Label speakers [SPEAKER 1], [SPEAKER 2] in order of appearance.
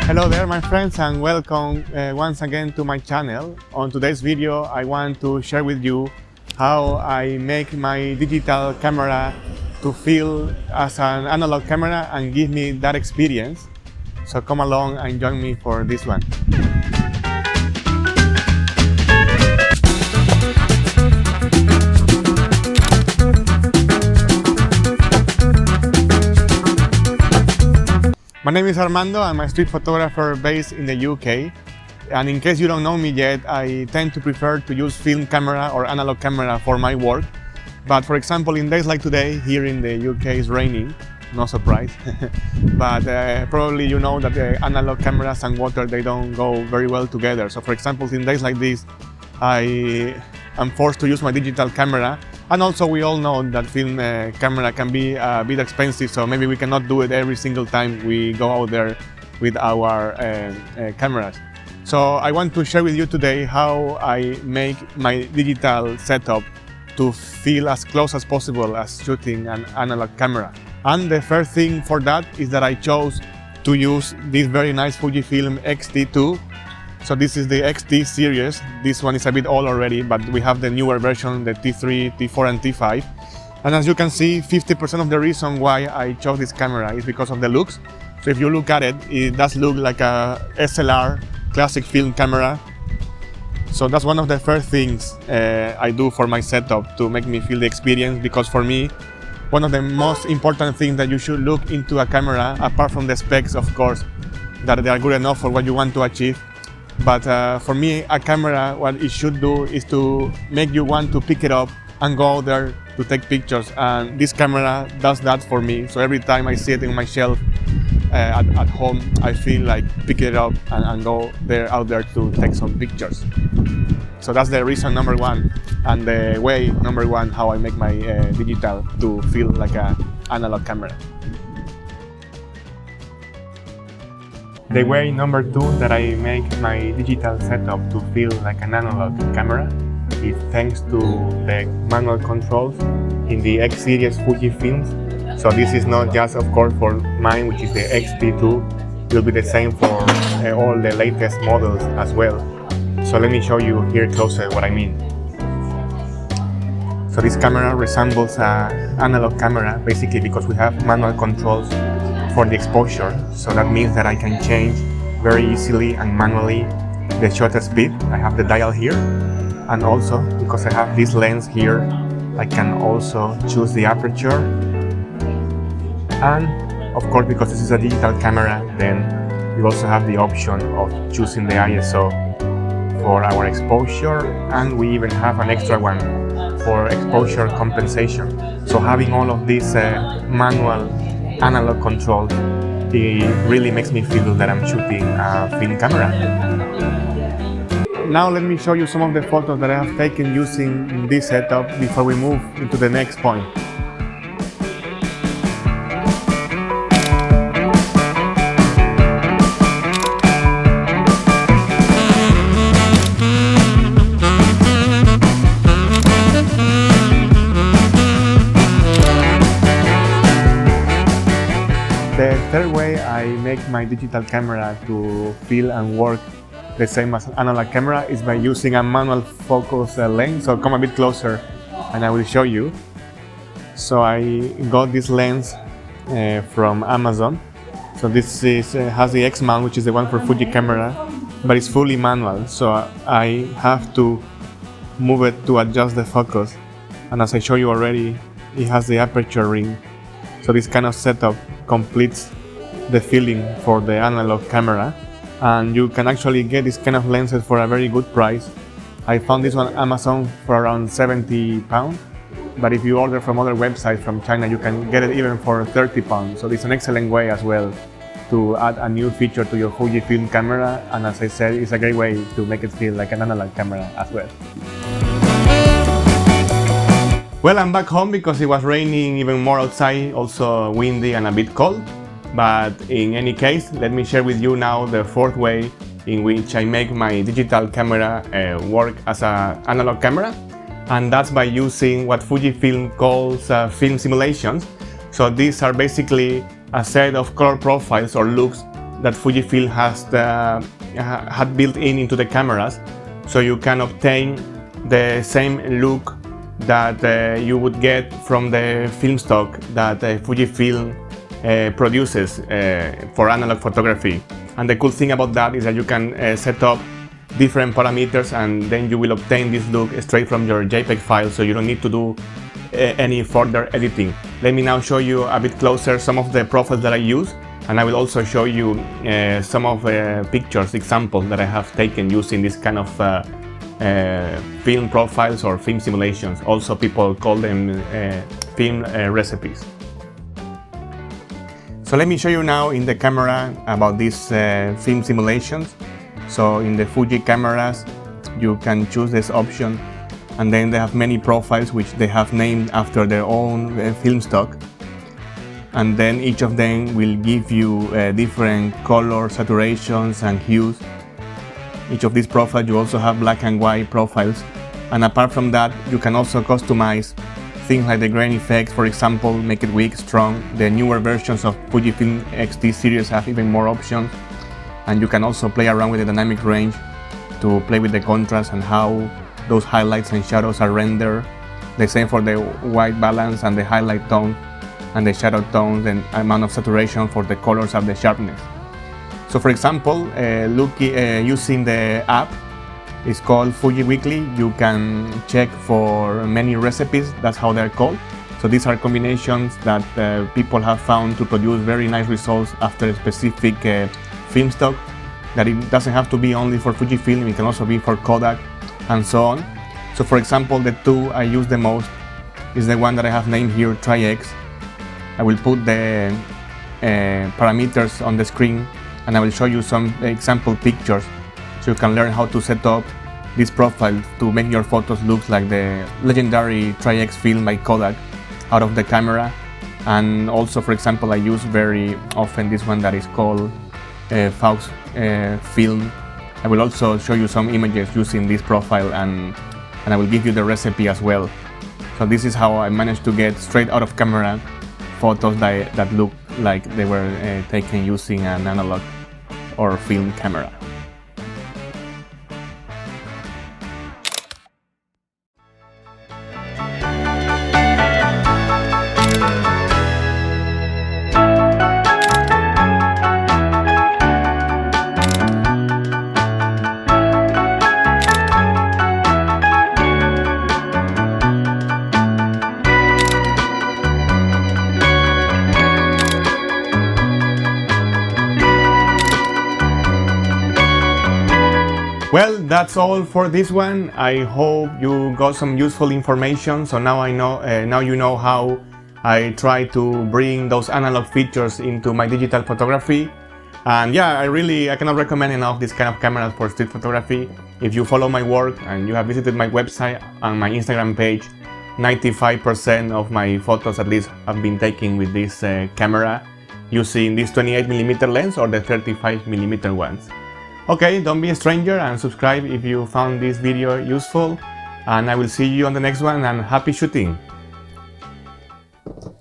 [SPEAKER 1] Hello there my friends, and welcome once again to my channel. On today's video I want to share with you how I make my digital camera to feel as an analog camera and give me that experience. So come along and join me for this one. My name is Armando. I'm a street photographer based in the UK. And in case you don't know me yet, I tend to prefer to use film camera or analog camera for my work. But for example, in days like today, here in the UK it's raining, no surprise. But probably you know that the analog cameras and water, they don't go very well together. So for example, in days like this, I am forced to use my digital camera. And also we all know that film camera can be a bit expensive, so maybe we cannot do it every single time we go out there with our cameras. So I want to share with you today how I make my digital setup to feel as close as possible as shooting an analog camera. And the first thing for that is that I chose to use this very nice Fujifilm X-T2. So this is the X-T series. This one is a bit old already, but we have the newer version, the T3, T4 and T5. And as you can see, 50% of the reason why I chose this camera is because of the looks. So if you look at it, it does look like a SLR classic film camera. So that's one of the first things I do for my setup to make me feel the experience, because for me, one of the most important things that you should look into a camera, apart from the specs, of course, that they are good enough for what you want to achieve. But for me, a camera, what it should do is to make you want to pick it up and go out there to take pictures. And this camera does that for me. So every time I see it in my shelf at home, I feel like pick it up and go out there to take some pictures. So that's the reason number one, and the way number one how I make my digital to feel like an analog camera. The way number two that I make my digital setup to feel like an analog camera is thanks to the manual controls in the X series Fujifilms. So this is not just, of course, for mine, which is the X-T2. It will be the same for all the latest models as well. So let me show you here closer what I mean. So this camera resembles an analog camera, basically because we have manual controls for the exposure. So that means that I can change very easily and manually the shutter speed. I have the dial here, and also because I have this lens here, I can also choose the aperture. And of course, because this is a digital camera, then you also have the option of choosing the ISO for our exposure, and we even have an extra one for exposure compensation. So having all of these manual analog controls, it really makes me feel that I'm shooting a film camera. Now let me show you some of the photos that I have taken using this setup before we move into the next point. The third way I make my digital camera to feel and work the same as an analog camera is by using a manual focus lens. So come a bit closer and I will show you. So I got this lens from Amazon. So this has the X mount, which is the one for Fuji camera, but it's fully manual. So I have to move it to adjust the focus. And as I show you already, it has the aperture ring. So this kind of setup completes the feeling for the analog camera, and you can actually get this kind of lenses for a very good price. I found this one on Amazon for around £70, but if you order from other websites from China, you can get it even for £30. So it's an excellent way as well to add a new feature to your Fujifilm camera, and as I said, it's a great way to make it feel like an analog camera as well. Well, I'm back home because it was raining even more outside, also windy and a bit cold. But in any case, let me share with you now the fourth way in which I make my digital camera work as an analog camera. And that's by using what Fujifilm calls film simulations. So these are basically a set of color profiles or looks that Fujifilm has had built into the cameras, so you can obtain the same look that you would get from the film stock that Fujifilm produces for analog photography. And the cool thing about that is that you can set up different parameters, and then you will obtain this look straight from your JPEG file, so you don't need to do any further editing. Let me now show you a bit closer some of the profiles that I use, and I will also show you some of pictures, examples that I have taken using this kind of film profiles or film simulations. Also, people call them film recipes. So let me show you now in the camera about these film simulations. So in the Fuji cameras, you can choose this option, and then they have many profiles which they have named after their own film stock. And then each of them will give you different color saturations and hues. Each of these profiles, you also have black and white profiles. And apart from that, you can also customize things like the grain effects, for example, make it weak, strong. The newer versions of Fujifilm X-T series have even more options. And you can also play around with the dynamic range to play with the contrast and how those highlights and shadows are rendered. The same for the white balance and the highlight tone and the shadow tones and amount of saturation for the colors of the sharpness. So for example, using the app, it's called Fuji Weekly. You can check for many recipes, that's how they're called. So these are combinations that people have found to produce very nice results after a specific film stock, that it doesn't have to be only for Fujifilm, it can also be for Kodak and so on. So for example, the two I use the most is the one that I have named here, Tri-X. I will put the parameters on the screen, and I will show you some example pictures so you can learn how to set up this profile to make your photos look like the legendary Tri-X film by Kodak out of the camera. And also, for example, I use very often this one that is called Fox film. I will also show you some images using this profile, and I will give you the recipe as well. So this is how I managed to get straight out of camera photos that look like they were taken using an analog or film camera. Well, that's all for this one. I hope you got some useful information. So now now you know how I try to bring those analog features into my digital photography. And yeah, I cannot recommend enough this kind of cameras for street photography. If you follow my work and you have visited my website and my Instagram page, 95% of my photos at least have been taken with this camera using this 28mm lens or the 35mm ones. Okay, don't be a stranger and subscribe if you found this video useful, and I will see you on the next one, and happy shooting!